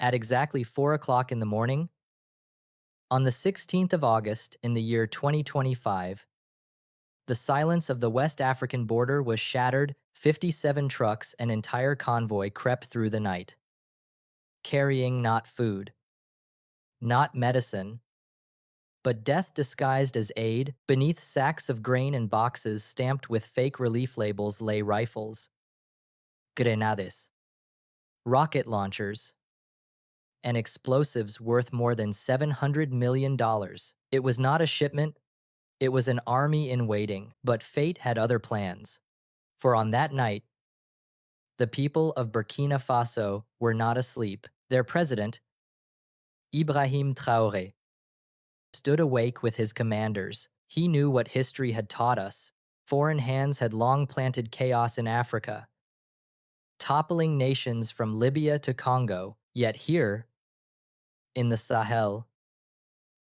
At exactly 4 o'clock in the morning, on the 16th of August in the year 2025, the silence of the West African border was shattered. 57 trucks and entire convoy crept through the night, carrying not food, not medicine, but death disguised as aid. Beneath sacks of grain and boxes stamped with fake relief labels lay rifles, grenades, rocket launchers, and explosives worth more than $700 million. It was not a shipment, it was an army in waiting, but fate had other plans. For on that night, the people of Burkina Faso were not asleep. Their president, Ibrahim Traoré, stood awake with his commanders. He knew what history had taught us. Foreign hands had long planted chaos in Africa, toppling nations from Libya to Congo. Yet here, in the Sahel,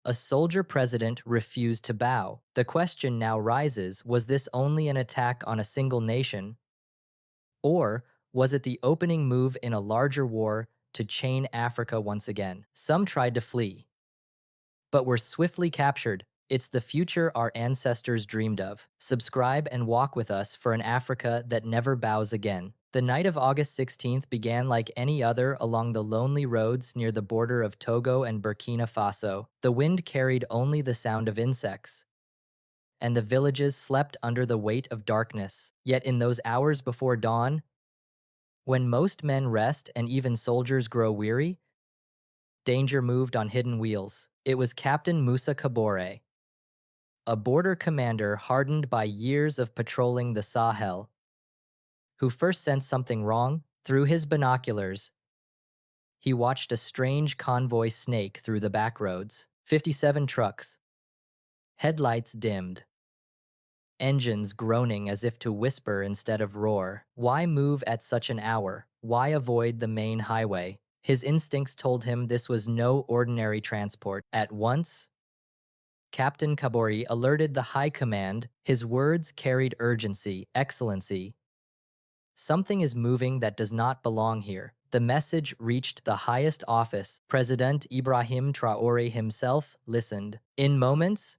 a soldier president refused to bow. The question now rises, was this only an attack on a single nation? Or was it the opening move in a larger war to chain Africa once again? Some tried to flee, but were swiftly captured. It's the future our ancestors dreamed of. Subscribe and walk with us for an Africa that never bows again. The night of August 16th began like any other along the lonely roads near the border of Togo and Burkina Faso. The wind carried only the sound of insects, and the villages slept under the weight of darkness. Yet in those hours before dawn, when most men rest and even soldiers grow weary, danger moved on hidden wheels. It was Captain Musa Kabore, a border commander hardened by years of patrolling the Sahel, who first sensed something wrong. Through his binoculars, he watched a strange convoy snake through the back roads. 57 trucks, headlights dimmed, engines groaning as if to whisper instead of roar. Why move at such an hour? Why avoid the main highway? His instincts told him this was no ordinary transport. At once, Captain Kabori alerted the high command. His words carried urgency. Excellency, something is moving that does not belong here. The message reached the highest office. President Ibrahim Traoré himself listened. In moments,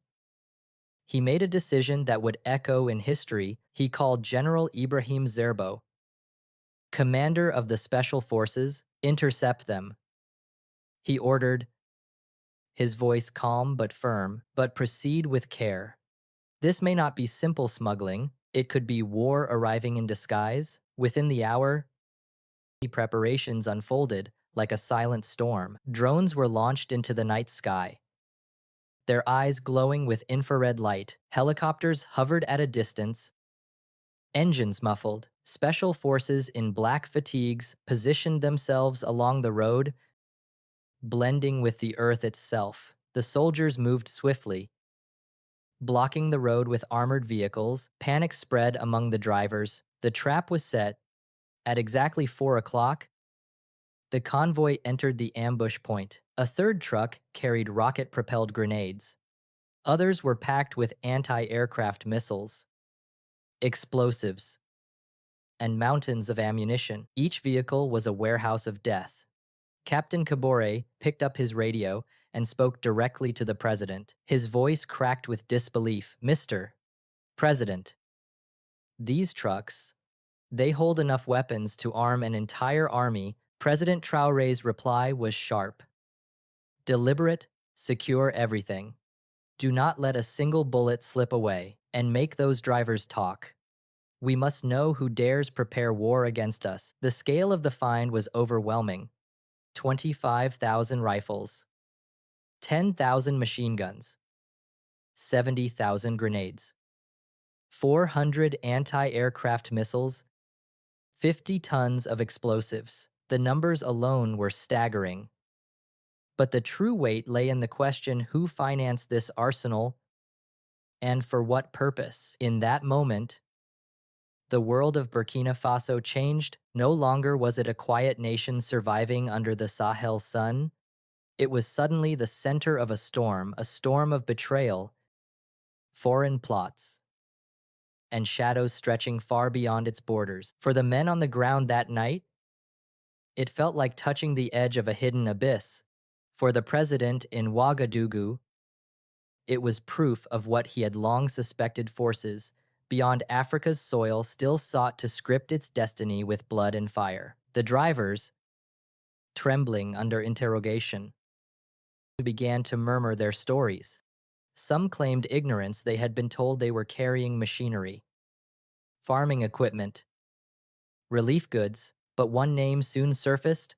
he made a decision that would echo in history. He called General Ibrahim Zerbo, commander of the Special Forces, intercept them. He ordered, his voice calm but firm, but proceed with care. This may not be simple smuggling. It could be war arriving in disguise. Within the hour, the preparations unfolded like a silent storm. Drones were launched into the night sky, their eyes glowing with infrared light. Helicopters hovered at a distance, engines muffled. Special forces in black fatigues positioned themselves along the road, blending with the earth itself. The soldiers moved swiftly, blocking the road with armored vehicles. Panic spread among the drivers. The trap was set. At exactly 4 o'clock, the convoy entered the ambush point. A third truck carried rocket-propelled grenades. Others were packed with anti-aircraft missiles, explosives, and mountains of ammunition. Each vehicle was a warehouse of death. Captain Kabore picked up his radio and spoke directly to the president. His voice cracked with disbelief. Mr. President, these trucks, they hold enough weapons to arm an entire army. President Traoré's reply was sharp, deliberate, secure everything. Do not let a single bullet slip away, and make those drivers talk. We must know who dares prepare war against us. The scale of the find was overwhelming. 25,000 rifles, 10,000 machine guns, 70,000 grenades, 400 anti-aircraft missiles, 50 tons of explosives. The numbers alone were staggering. But the true weight lay in the question, who financed this arsenal and for what purpose? In that moment, the world of Burkina Faso changed. No longer was it a quiet nation surviving under the Sahel sun. It was suddenly the center of a storm of betrayal, foreign plots, and shadows stretching far beyond its borders. For the men on the ground that night, It felt like touching the edge of a hidden abyss. For the president in Ouagadougou, it was proof of what he had long suspected: forces beyond Africa's soil still sought to script its destiny with blood and fire. The drivers, trembling under interrogation, began to murmur their stories. Some claimed ignorance; they had been told they were carrying machinery, farming equipment, relief goods, but one name soon surfaced,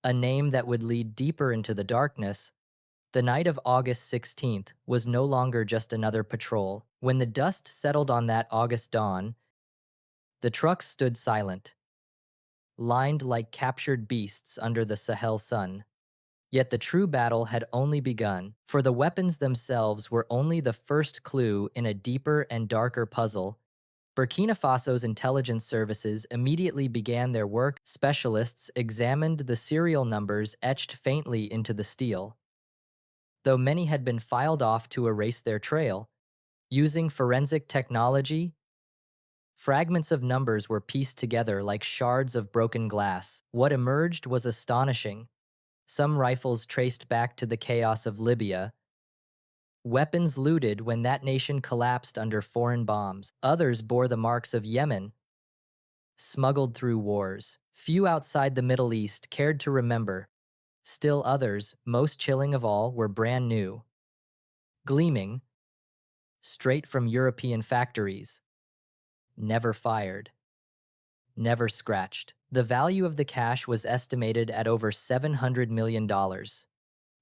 a name that would lead deeper into the darkness. The night of August 16th was no longer just another patrol. When the dust settled on that August dawn, the trucks stood silent, lined like captured beasts under the Sahel sun. Yet the true battle had only begun, for the weapons themselves were only the first clue in a deeper and darker puzzle. Burkina Faso's intelligence services immediately began their work. Specialists examined the serial numbers etched faintly into the steel. Though many had been filed off to erase their trail, using forensic technology, fragments of numbers were pieced together like shards of broken glass. What emerged was astonishing. Some rifles traced back to the chaos of Libya, weapons looted when that nation collapsed under foreign bombs. Others bore the marks of Yemen, smuggled through wars. Few outside the Middle East cared to remember. Still others, most chilling of all, were brand new, gleaming, straight from European factories, never fired, never scratched. The value of the cash was estimated at over $700 million.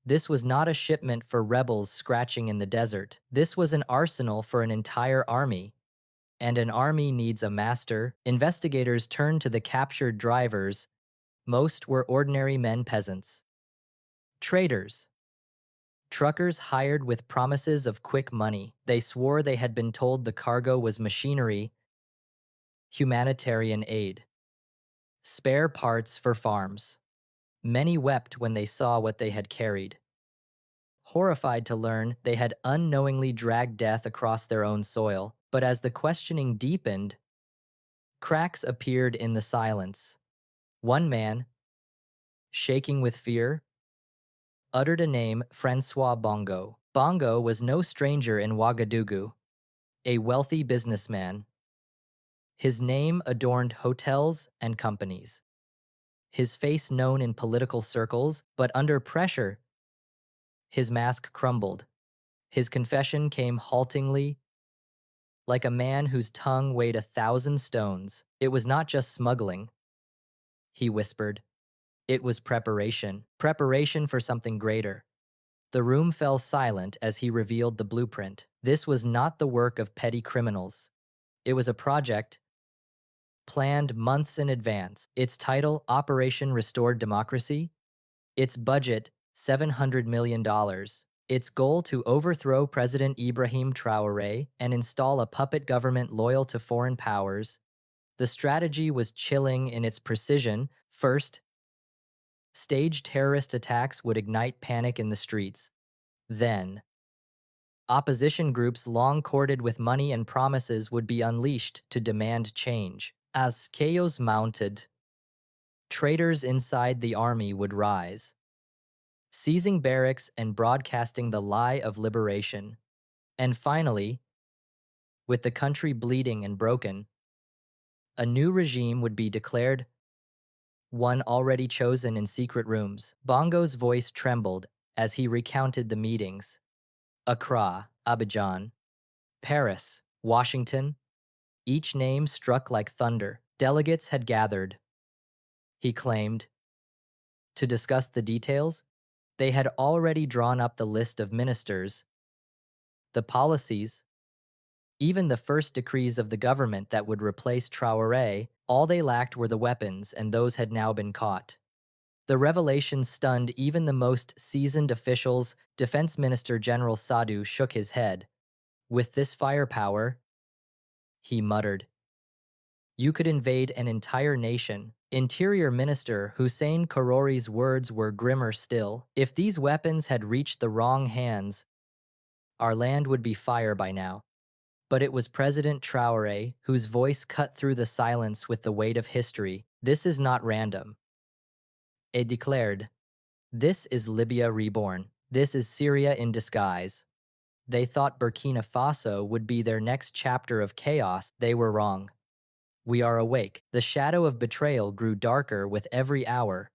This was not a shipment for rebels scratching in the desert. This was an arsenal for an entire army. And an army needs a master. Investigators turned to the captured drivers. Most were ordinary men, peasants, traders, truckers hired with promises of quick money. They swore they had been told the cargo was machinery, humanitarian aid, spare parts for farms. Many wept when they saw what they had carried, horrified to learn they had unknowingly dragged death across their own soil. But as the questioning deepened, cracks appeared in the silence. One man, shaking with fear, uttered a name: Francois Bongo. Bongo was no stranger in Ouagadougou, a wealthy businessman. His name adorned hotels and companies. His face known in political circles, but under pressure, his mask crumbled. His confession came haltingly, like a man whose tongue weighed 1,000 stones. It was not just smuggling, he whispered. It was preparation for something greater. The room fell silent as he revealed the blueprint. This was not the work of petty criminals. It was a project planned months in advance. Its title: Operation Restored Democracy. Its budget: $700 million. Its goal: to overthrow President Ibrahim Traoré and install a puppet government loyal to foreign powers. The strategy was chilling in its precision. First, staged terrorist attacks would ignite panic in the streets. Then, opposition groups long courted with money and promises would be unleashed to demand change. As chaos mounted, traitors inside the army would rise, seizing barracks and broadcasting the lie of liberation. And finally, with the country bleeding and broken, a new regime would be declared, one already chosen in secret rooms. Bongo's voice trembled as he recounted the meetings. Accra, Abidjan, Paris, Washington, each name struck like thunder. Delegates had gathered, he claimed, to discuss the details. They had already drawn up the list of ministers, the policies, even the first decrees of the government that would replace Traoré. All they lacked were the weapons, and those had now been caught. The revelation stunned even the most seasoned officials. Defense Minister General Sadu shook his head. With this firepower, he muttered, you could invade an entire nation. Interior Minister Hussein Karori's words were grimmer still. If these weapons had reached the wrong hands, our land would be fire by now. But it was President Traoré whose voice cut through the silence with the weight of history. This is not random. It declared, "This is Libya reborn. This is Syria in disguise." They thought Burkina Faso would be their next chapter of chaos. They were wrong. We are awake. The shadow of betrayal grew darker with every hour.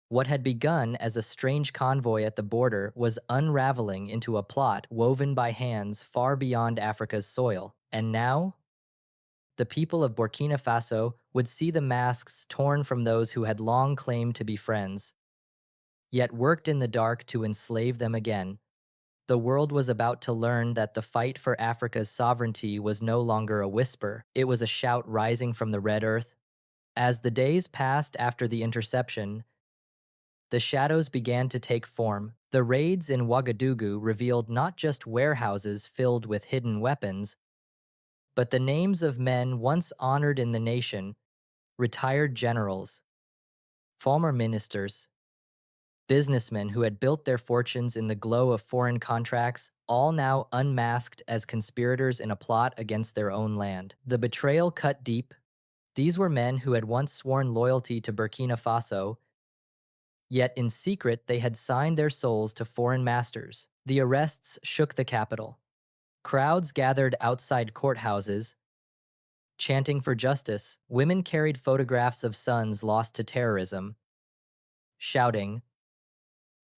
What had begun as a strange convoy at the border was unraveling into a plot woven by hands far beyond Africa's soil. And now, the people of Burkina Faso would see the masks torn from those who had long claimed to be friends, yet worked in the dark to enslave them again. The world was about to learn that the fight for Africa's sovereignty was no longer a whisper, it was a shout rising from the red earth. As the days passed after the interception, the shadows began to take form. The raids in Ouagadougou revealed not just warehouses filled with hidden weapons, but the names of men once honored in the nation, retired generals, former ministers, businessmen who had built their fortunes in the glow of foreign contracts, all now unmasked as conspirators in a plot against their own land. The betrayal cut deep. These were men who had once sworn loyalty to Burkina Faso, yet in secret they had signed their souls to foreign masters. The arrests shook the capital. Crowds gathered outside courthouses, chanting for justice. Women carried photographs of sons lost to terrorism, shouting,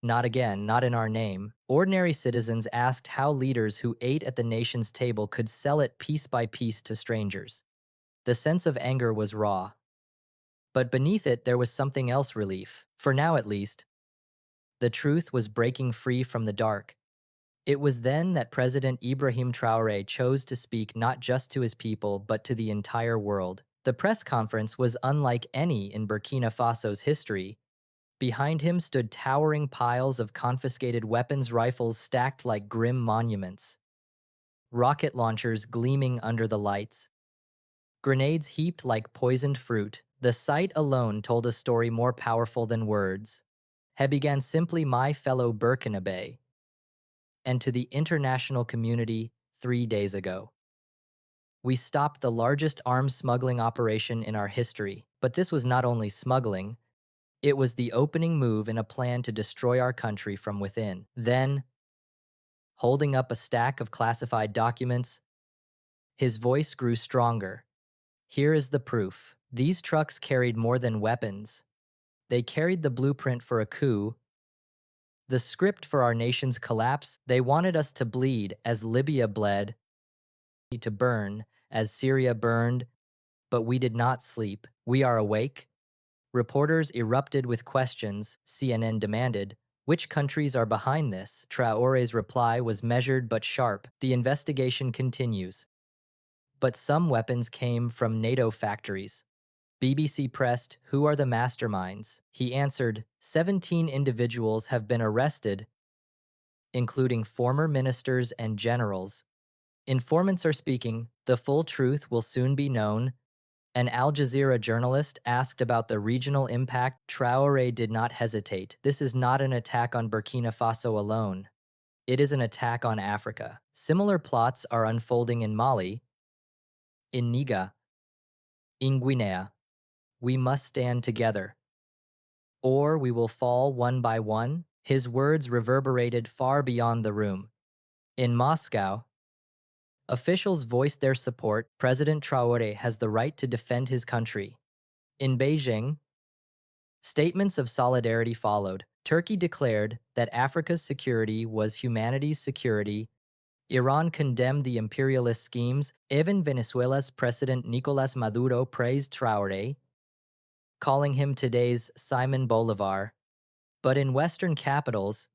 "Not again, not in our name." Ordinary citizens asked how leaders who ate at the nation's table could sell it piece by piece to strangers. The sense of anger was raw. But beneath it, there was something else: relief. For now, at least, the truth was breaking free from the dark. It was then that President Ibrahim Traoré chose to speak not just to his people, but to the entire world. The press conference was unlike any in Burkina Faso's history. Behind him stood towering piles of confiscated weapons, rifles stacked like grim monuments, rocket launchers gleaming under the lights, grenades heaped like poisoned fruit. The sight alone told a story more powerful than words. He began simply, "My fellow Burkinabe," and to the international community 3 days ago. We stopped the largest arms smuggling operation in our history. But this was not only smuggling, it was the opening move in a plan to destroy our country from within. Then, holding up a stack of classified documents, his voice grew stronger. "Here is the proof. These trucks carried more than weapons. They carried the blueprint for a coup, the script for our nation's collapse. They wanted us to bleed as Libya bled, to burn as Syria burned, but we did not sleep. We are awake." Reporters erupted with questions. CNN demanded, "Which countries are behind this?" Traore's reply was measured but sharp. "The investigation continues. But some weapons came from NATO factories." BBC pressed, "Who are the masterminds?" He answered, 17 individuals have been arrested, including former ministers and generals. Informants are speaking. The full truth will soon be known." An Al Jazeera journalist asked about the regional impact. Traoré did not hesitate. "This is not an attack on Burkina Faso alone. It is an attack on Africa. Similar plots are unfolding in Mali, in Niger, in Guinea. We must stand together, or we will fall one by one." His words reverberated far beyond the room. In Moscow, officials voiced their support. President Traoré has the right to defend his country. In Beijing, statements of solidarity followed. Turkey declared that Africa's security was humanity's security. Iran condemned the imperialist schemes. Even Venezuela's President Nicolás Maduro praised Traoré, calling him today's Simon Bolivar. But in Western capitals,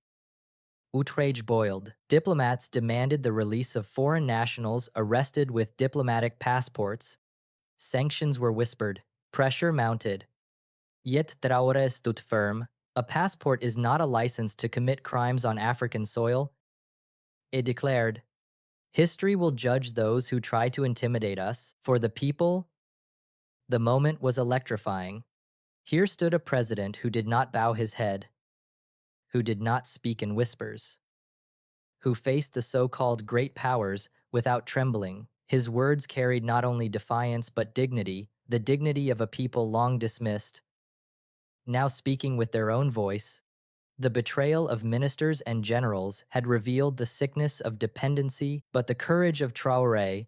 outrage boiled. Diplomats demanded the release of foreign nationals arrested with diplomatic passports. Sanctions were whispered. Pressure mounted. Yet Traoré stood firm. "A passport is not a license to commit crimes on African soil." It declared, "History will judge those who try to intimidate us." For the people, the moment was electrifying. Here stood a president who did not bow his head, who did not speak in whispers, who faced the so-called great powers without trembling. His words carried not only defiance but dignity, the dignity of a people long dismissed, Now speaking with their own voice, the betrayal of ministers and generals had revealed the sickness of dependency, but the courage of Traoré,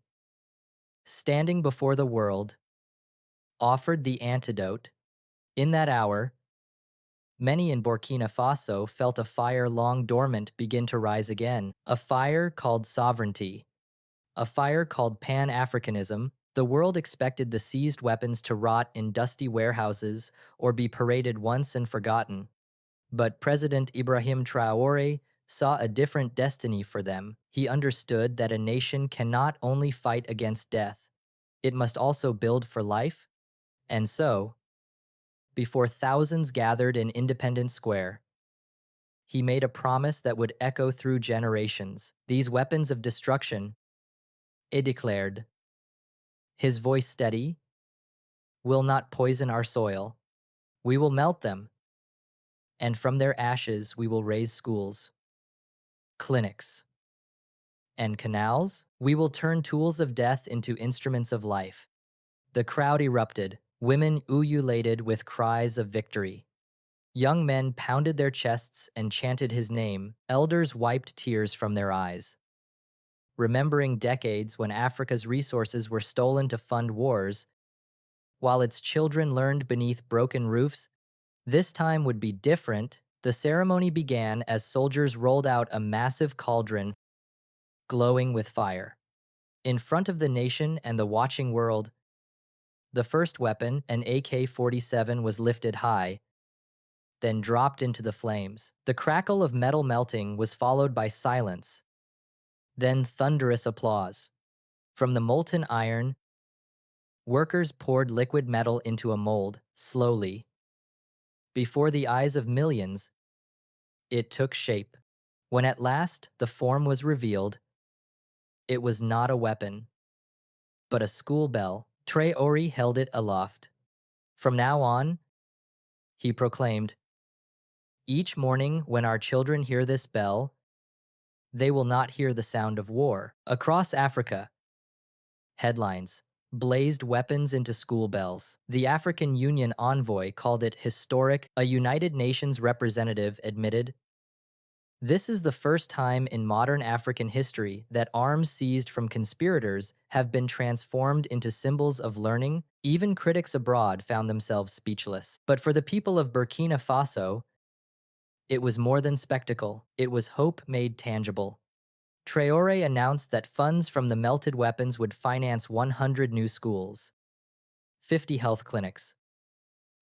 standing before the world, offered the antidote. In that hour, many in Burkina Faso felt a fire long dormant begin to rise again, a fire called sovereignty, a fire called Pan-Africanism. The world expected the seized weapons to rot in dusty warehouses or be paraded once and forgotten. But President Ibrahim Traoré saw a different destiny for them. He understood that a nation cannot only fight against death, it must also build for life. And so, before thousands gathered in Independence Square, he made a promise that would echo through generations. These weapons of destruction, he declared, his voice steady, will not poison our soil. We will melt them, and from their ashes we will raise schools, clinics, and canals. We will turn tools of death into instruments of life. The crowd erupted, women ululated with cries of victory. Young men pounded their chests and chanted his name. Elders wiped tears from their eyes. Remembering decades when Africa's resources were stolen to fund wars, while its children learned beneath broken roofs, this time would be different. The ceremony began as soldiers rolled out a massive cauldron glowing with fire. In front of the nation and the watching world, the first weapon, an AK-47, was lifted high, then dropped into the flames. The crackle of metal melting was followed by silence, then thunderous applause. From the molten iron, workers poured liquid metal into a mold, slowly. Before the eyes of millions, it took shape. When at last the form was revealed, it was not a weapon, but a school bell. Traore held it aloft. From now on, he proclaimed, each morning when our children hear this bell, they will not hear the sound of war. Across Africa, headlines blazed weapons into school bells. The African Union envoy called it historic. A United Nations representative admitted, this is the first time in modern African history that arms seized from conspirators have been transformed into symbols of learning. Even critics abroad found themselves speechless. But for the people of Burkina Faso, it was more than spectacle. It was hope made tangible. Traore announced that funds from the melted weapons would finance 100 new schools, 50 health clinics,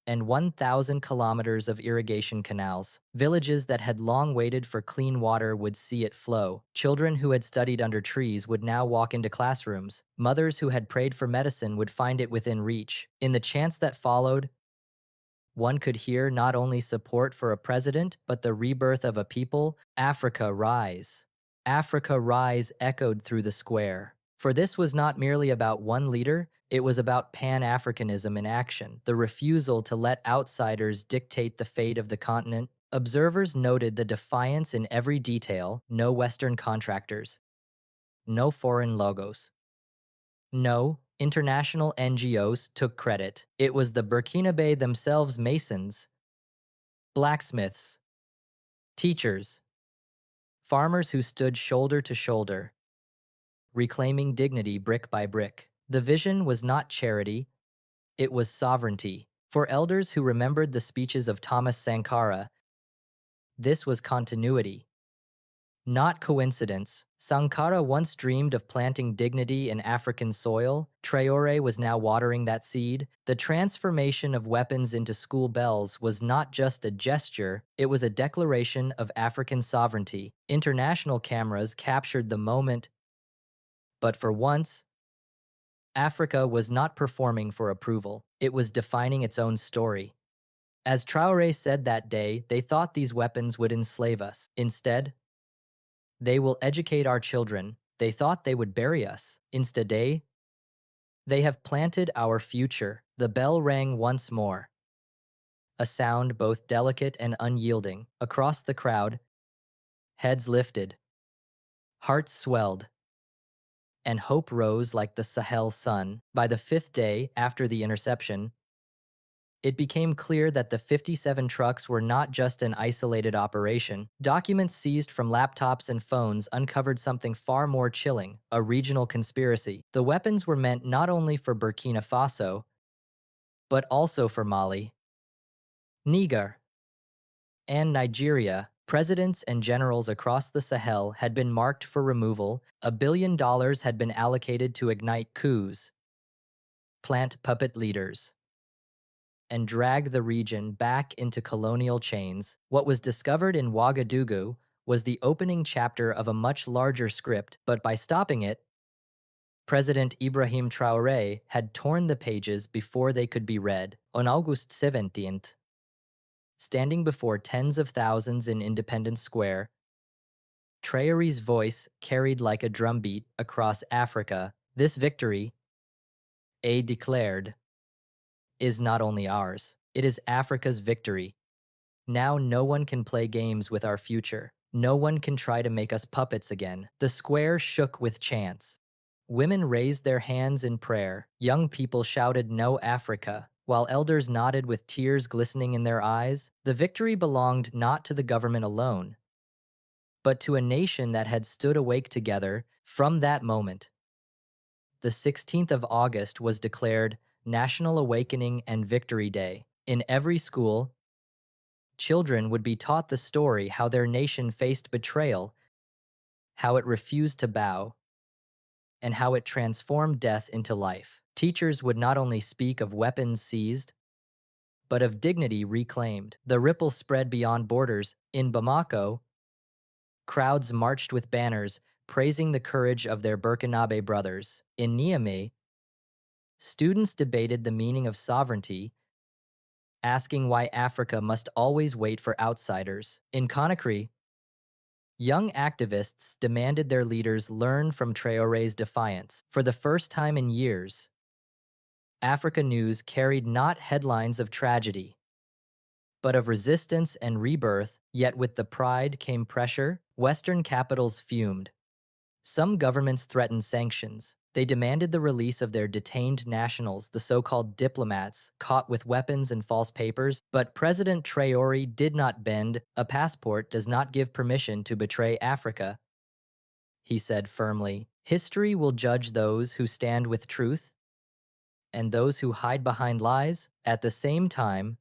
and 1,000 kilometers of irrigation canals. Villages that had long waited for clean water would see it flow. Children who had studied under trees would now walk into classrooms. Mothers who had prayed for medicine would find it within reach. In the chants that followed, one could hear not only support for a president, but the rebirth of a people. Africa, rise. Africa, rise echoed through the square. For this was not merely about one leader, it was about Pan-Africanism in action, the refusal to let outsiders dictate the fate of the continent. Observers noted the defiance in every detail: no Western contractors, no foreign logos, no international NGOs took credit. It was the Burkinabe themselves, masons, blacksmiths, teachers, farmers who stood shoulder to shoulder, reclaiming dignity brick by brick. The vision was not charity, it was sovereignty. For elders who remembered the speeches of Thomas Sankara, this was continuity, not coincidence. Sankara once dreamed of planting dignity in African soil. Traore was now watering that seed. The transformation of weapons into school bells was not just a gesture, it was a declaration of African sovereignty. International cameras captured the moment, but for once, Africa was not performing for approval. It was defining its own story. As Traore said that day, they thought these weapons would enslave us. Instead, they will educate our children. They thought they would bury us. Instead, they have planted our future. The bell rang once more, a sound both delicate and unyielding. Across the crowd, heads lifted, hearts swelled, and hope rose like the Sahel sun. By the fifth day after the interception, it became clear that the 57 trucks were not just an isolated operation. Documents seized from laptops and phones uncovered something far more chilling, a regional conspiracy. The weapons were meant not only for Burkina Faso, but also for Mali, Niger, and Nigeria. Presidents and generals across the Sahel had been marked for removal. $1 billion had been allocated to ignite coups, plant puppet leaders, and drag the region back into colonial chains. What was discovered in Ouagadougou was the opening chapter of a much larger script, but by stopping it, President Ibrahim Traoré had torn the pages before they could be read. On August 17th, standing before tens of thousands in Independence Square, Traoré's voice carried like a drumbeat across Africa. This victory, A declared, is not only ours, it is Africa's victory. Now no one can play games with our future. No one can try to make us puppets again. The square shook with chants. Women raised their hands in prayer. Young people shouted, "No Africa," while elders nodded with tears glistening in their eyes. The victory belonged not to the government alone, but to a nation that had stood awake together. From that moment, the 16th of August was declared National Awakening and Victory Day. In every school, children would be taught the story how their nation faced betrayal, how it refused to bow, and how it transformed death into life. Teachers would not only speak of weapons seized, but of dignity reclaimed. The ripple spread beyond borders. In Bamako, crowds marched with banners praising the courage of their Burkinabe brothers. In Niamey, students debated the meaning of sovereignty, asking why Africa must always wait for outsiders. In Conakry, young activists demanded their leaders learn from Traoré's defiance. For the first time in years, Africa News carried not headlines of tragedy, but of resistance and rebirth. Yet with the pride came pressure. Western capitals fumed. Some governments threatened sanctions. They demanded the release of their detained nationals, the so-called diplomats, caught with weapons and false papers. But President Traoré did not bend. A passport does not give permission to betray Africa, he said firmly. History will judge those who stand with truth and those who hide behind lies. At the same time,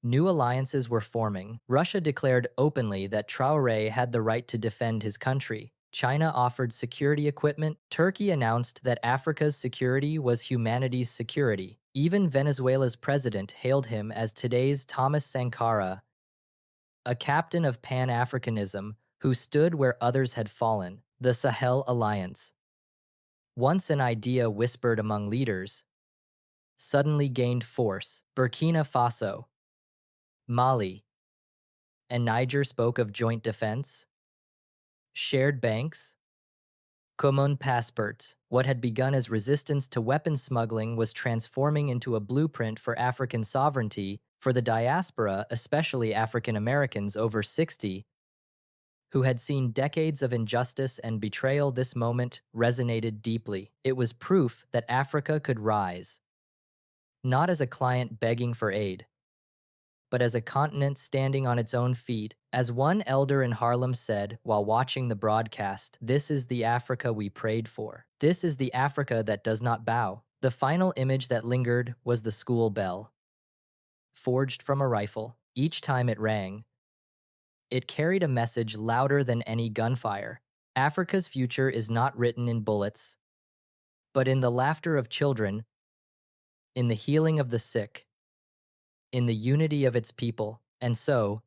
new alliances were forming. Russia declared openly that Traoré had the right to defend his country. China offered security equipment. Turkey announced that Africa's security was humanity's security. Even Venezuela's president hailed him as today's Thomas Sankara, a captain of Pan-Africanism who stood where others had fallen. The Sahel Alliance, once an idea whispered among leaders, suddenly gained force. Burkina Faso, Mali, and Niger spoke of joint defense, shared banks, common passports. What had begun as resistance to weapons smuggling was transforming into a blueprint for African sovereignty. For the diaspora, especially African Americans over 60, who had seen decades of injustice and betrayal, this moment resonated deeply. It was proof that Africa could rise, not as a client begging for aid, but as a continent standing on its own feet. As one elder in Harlem said while watching the broadcast, "This is the Africa we prayed for. This is the Africa that does not bow." The final image that lingered was the school bell, forged from a rifle. Each time it rang, it carried a message louder than any gunfire. Africa's future is not written in bullets, but in the laughter of children, in the healing of the sick, in the unity of its people. And so,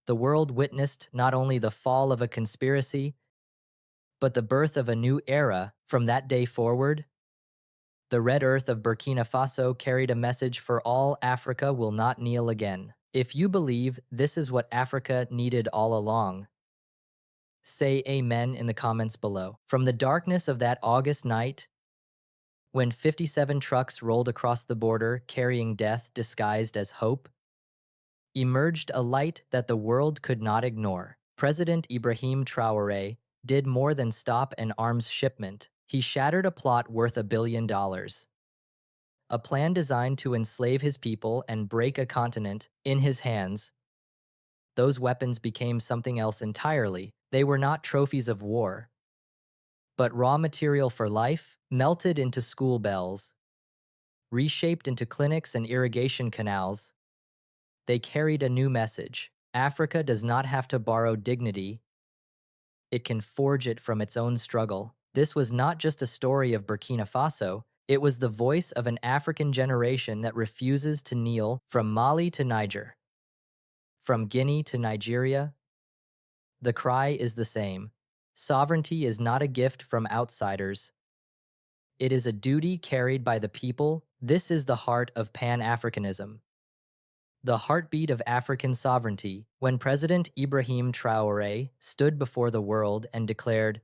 the world witnessed not only the fall of a conspiracy, but the birth of a new era. From that day forward, the red earth of Burkina Faso carried a message for all: Africa will not kneel again. If you believe this is what Africa needed all along, say amen in the comments below. From the darkness of that August night, when 57 trucks rolled across the border carrying death disguised as hope, emerged a light that the world could not ignore. President Ibrahim Traoré did more than stop an arms shipment. He shattered a plot worth $1 billion. A plan designed to enslave his people and break a continent in his hands. Those weapons became something else entirely. They were not trophies of war, but raw material for life, melted into school bells, reshaped into clinics and irrigation canals. They carried a new message. Africa does not have to borrow dignity, it can forge it from its own struggle. This was not just a story of Burkina Faso, it was the voice of an African generation that refuses to kneel. From Mali to Niger, from Guinea to Nigeria, the cry is the same. Sovereignty is not a gift from outsiders. It is a duty carried by the people. This is the heart of Pan-Africanism, the heartbeat of African sovereignty. When President Ibrahim Traoré stood before the world and declared,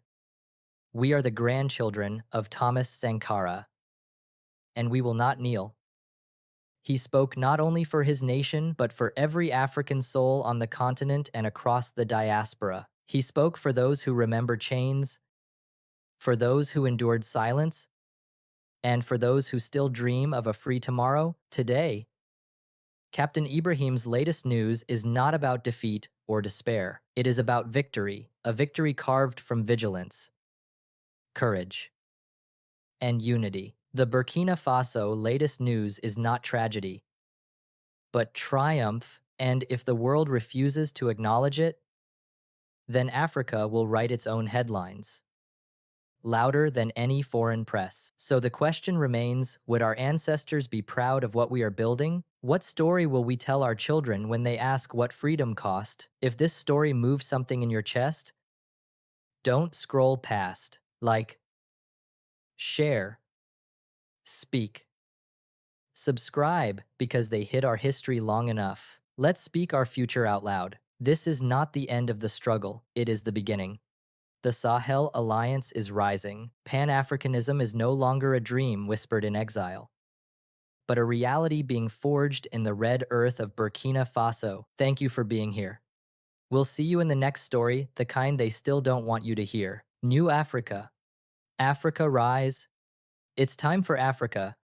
"We are the grandchildren of Thomas Sankara, and we will not kneel," he spoke not only for his nation, but for every African soul on the continent and across the diaspora. He spoke for those who remember chains, for those who endured silence, and for those who still dream of a free tomorrow. Today, Captain Ibrahim's latest news is not about defeat or despair. It is about victory, a victory carved from vigilance, courage, and unity. The Burkina Faso latest news is not tragedy, but triumph, and if the world refuses to acknowledge it, then Africa will write its own headlines, louder than any foreign press. So the question remains, would our ancestors be proud of what we are building? What story will we tell our children when they ask what freedom cost? If this story moves something in your chest, don't scroll past. Like, share, speak, subscribe, because they hid our history long enough. Let's speak our future out loud. This is not the end of the struggle, it is the beginning. The Sahel Alliance is rising. Pan-Africanism is no longer a dream whispered in exile, but a reality being forged in the red earth of Burkina Faso. Thank you for being here. We'll see you in the next story, the kind they still don't want you to hear. New Africa. Africa rise. It's time for Africa,